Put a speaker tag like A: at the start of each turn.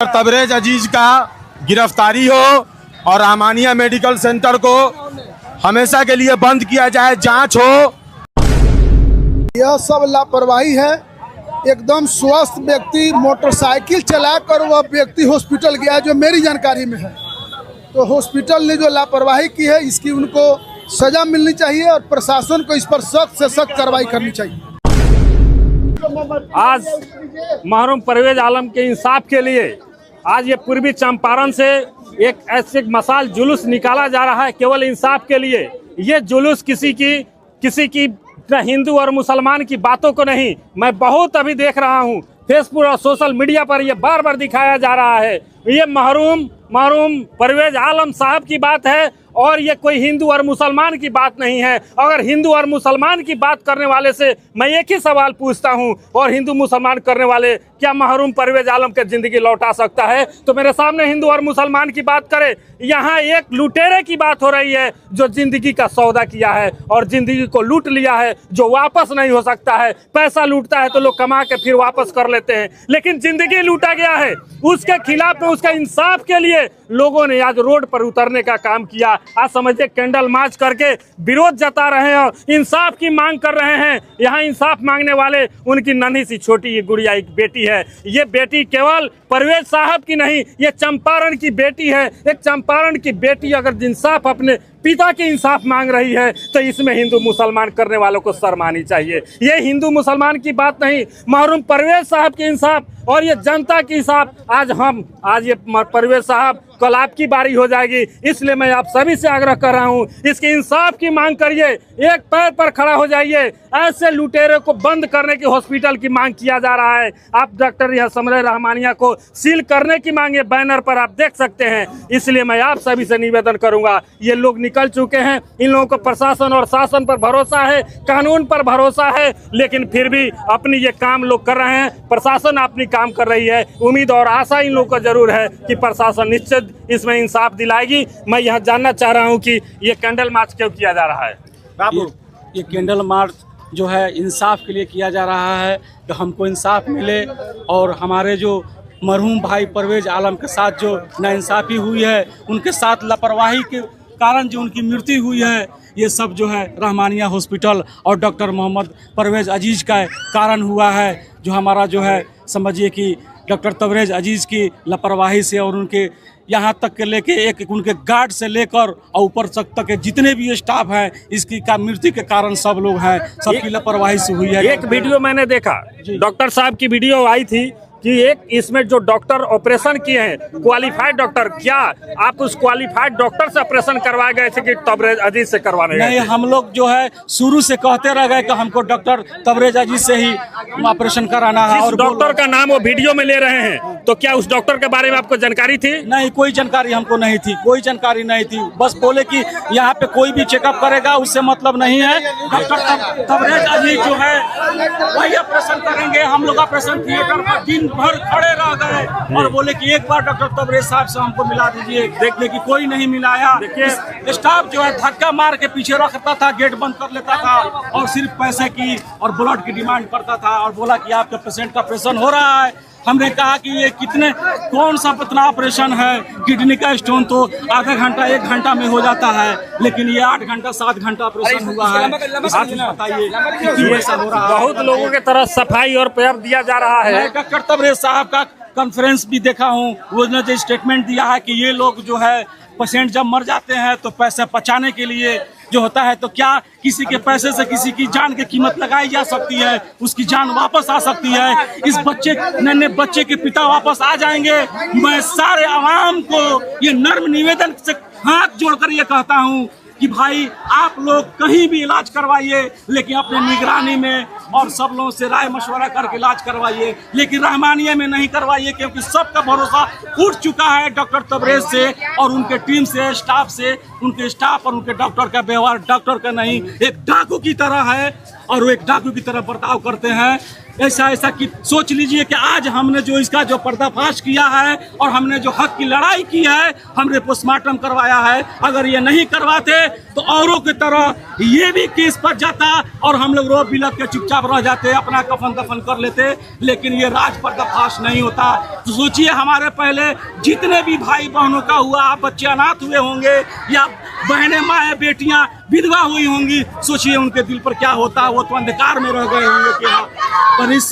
A: तबरेज अजीज का गिरफ्तारी हो और रहमानिया मेडिकल सेंटर को हमेशा के लिए बंद किया जाए, जांच हो।
B: यह सब लापरवाही है। एकदम स्वस्थ व्यक्ति मोटरसाइकिल चलाकर वह व्यक्ति हॉस्पिटल गया, जो मेरी जानकारी में है। तो हॉस्पिटल ने जो लापरवाही की है, इसकी उनको सजा मिलनी चाहिए और प्रशासन को इस पर सख्त से सख्त कार्रवाई करनी चाहिए।
C: आज मरहूम परवेज आलम के इंसाफ के लिए आज ये पूर्वी चंपारण से एक ऐसे मसाल जुलूस निकाला जा रहा है केवल इंसाफ के लिए। ये जुलूस किसी की न हिंदू और मुसलमान की बातों को नहीं, मैं बहुत अभी देख रहा हूँ फेसबुक और सोशल मीडिया पर ये बार बार दिखाया जा रहा है। ये मरहूम परवेज आलम साहब की बात है और ये कोई हिंदू और मुसलमान की बात नहीं है। अगर हिंदू और मुसलमान की बात करने वाले से मैं एक ही सवाल पूछता हूं, और हिंदू मुसलमान करने वाले क्या मरहूम परवेज आलम के जिंदगी लौटा सकता है? तो मेरे सामने हिंदू और मुसलमान की बात करे। यहाँ एक लुटेरे की बात हो रही है जो जिंदगी का सौदा किया है और जिंदगी को लूट लिया है, जो वापस नहीं हो सकता है। पैसा लूटता है तो लोग कमा के फिर वापस कर लेते हैं, लेकिन जिंदगी लूटा गया है। उसके खिलाफ में उसका इंसाफ के लिए लोगों ने आज रोड पर उतरने का काम किया। आज समझिए कैंडल मार्च करके विरोध जता रहे हैं, इंसाफ की मांग कर रहे हैं। यहाँ इंसाफ मांगने वाले उनकी नन्ही सी छोटी गुड़िया एक बेटी है। ये बेटी केवल परवेज साहब की नहीं, ये चंपारण की बेटी है। एक चंपारण की बेटी अगर इंसाफ अपने पिता की इंसाफ मांग रही है तो इसमें हिंदू मुसलमान करने वालों को शर्म आनी चाहिए। ये हिंदू मुसलमान की बात नहीं, मरहूम परवेज साहब की इंसाफ और ये जनता की इंसाफ। आज ये परवेज साहब, कल आपकी बारी हो जाएगी, इसलिए मैं आप सभी से आग्रह कर रहा हूँ, इसके इंसाफ की मांग करिए, एक पैर पर खड़ा हो जाइए। ऐसे लुटेरे को बंद करने की हॉस्पिटल की मांग किया जा रहा है। आप डॉक्टर यहाँ समरे रहमानिया को सील करने की मांग बैनर पर आप देख सकते हैं। इसलिए मैं आप सभी से निवेदन करूंगा, ये लोग निकल चुके हैं, इन लोगों को प्रशासन और शासन पर भरोसा है, कानून पर भरोसा है, लेकिन फिर भी अपनी ये काम लोग कर रहे हैं। प्रशासन अपनी काम कर रही है। उम्मीद और आशा इन लोगों को जरूर है कि प्रशासन निश्चित इसमें इंसाफ दिलाएगी। मैं यहाँ जानना चाह रहा हूँ कि ये कैंडल मार्च क्यों किया जा रहा है? बाबू,
D: ये कैंडल मार्च जो है इंसाफ के लिए किया जा रहा है कि हमको इंसाफ मिले और हमारे जो मरहूम भाई परवेज आलम के साथ जो नाइंसाफ़ी हुई है, उनके साथ लापरवाही के कारण जो उनकी मृत्यु हुई है, ये सब जो है रहमानिया हॉस्पिटल और डॉक्टर मोहम्मद परवेज अजीज का कारण हुआ है। जो हमारा जो है समझिए कि डॉक्टर तबरेज अजीज की लापरवाही से और उनके यहाँ तक के लेके एक उनके गार्ड से लेकर और ऊपर तक के जितने भी स्टाफ हैं, इसकी का मृत्यु के कारण सब लोग हैं, सबकी लापरवाही से हुई है।
C: एक वीडियो मैंने देखा, डॉक्टर साहब की वीडियो आई थी कि एक इसमें जो डॉक्टर ऑपरेशन किए हैं, क्वालिफाइड डॉक्टर, क्या आप उस क्वालिफाइड डॉक्टर से ऑपरेशन करवाए गए थे कि तबरेज अजीज से करवाने गए?
D: नहीं, हम लोग जो है शुरू से कहते रह गए कि हमको डॉक्टर तबरेज अजीज से ही ऑपरेशन कराना है। और
C: डॉक्टर का नाम वो वीडियो में ले रहे हैं, तो क्या उस डॉक्टर के बारे में आपको जानकारी थी?
D: नहीं, कोई जानकारी हमको नहीं थी, कोई जानकारी नहीं थी। बस बोले कि यहाँ पे कोई भी चेकअप करेगा, उससे मतलब नहीं है। डॉक्टर तबरेज अजीज जो है वही ऑपरेशन करेंगे। हम लोग ऑपरेशन थिएटर पर दिन भर खड़े रह गए और बोले कि एक बार डॉक्टर तबरेज साहब से हमको मिला दीजिए, देखने की कोई नहीं मिलाया। स्टाफ जो है धक्का मार के पीछे रखता था, गेट बंद कर लेता था और सिर्फ पैसे की और ब्लड की डिमांड करता था और बोला कि आपके पेशेंट का ऑपरेशन हो रहा है। हमने कहा कि ये कौन सा इतना ऑपरेशन है, किडनी का स्टोन तो आधा घंटा 1 घंटा में हो जाता है, लेकिन ये 8 घंटा 7 घंटा ऑपरेशन हुआ है। बताइए क्यों ऐसा हो रहा है?
C: बहुत लोगों के तरफ सफाई और प्यार दिया जा रहा है।
D: मैं डॉक्टर तबरेज साहब का कॉन्फ्रेंस भी देखा हूँ, उसने जो स्टेटमेंट दिया है कि ये लोग जो है पेशेंट जब मर जाते हैं तो पैसे बचाने के लिए जो होता है, तो क्या किसी के पैसे से किसी की जान की कीमत लगाई जा सकती है? उसकी जान वापस आ सकती है। इस नन्हे बच्चे के पिता वापस आ जाएंगे। मैं सारे आवाम को ये नर्म निवेदन से हाथ जोड़कर ये कहता हूँ कि भाई आप लोग कहीं भी इलाज करवाइए, लेकिन अपने निगरानी में और सब लोगों से राय मशवरा करके इलाज करवाइए, लेकिन रहमानिया में नहीं करवाइए, क्योंकि सबका भरोसा उठ चुका है डॉक्टर तबरेज से और उनके टीम से, स्टाफ से। उनके स्टाफ और उनके डॉक्टर का व्यवहार डॉक्टर का नहीं, एक डाकू की तरह है और वो एक डाकू की तरह बर्ताव करते हैं। ऐसा ऐसा कि सोच लीजिए कि आज हमने जो इसका जो पर्दाफाश किया है और हमने जो हक की लड़ाई की है, हमने पोस्टमार्टम करवाया है, अगर ये नहीं करवाते तो औरों की तरह ये भी केस पर जाता और हम लोग रो बिलख के चुपचाप रह जाते, अपना कफन दफन कर लेते, लेकिन ये राज पर्दाफाश नहीं होता। तो सोचिए हमारे पहले जितने भी भाई बहनों का हुआ, आप बच्चे अनाथ हुए होंगे या बहनें माएँ बेटियां विधवा हुई होंगी, सोचिए उनके दिल पर क्या होता, वो तो अंधकार में रह गए होंगे कि हाँ पर इससे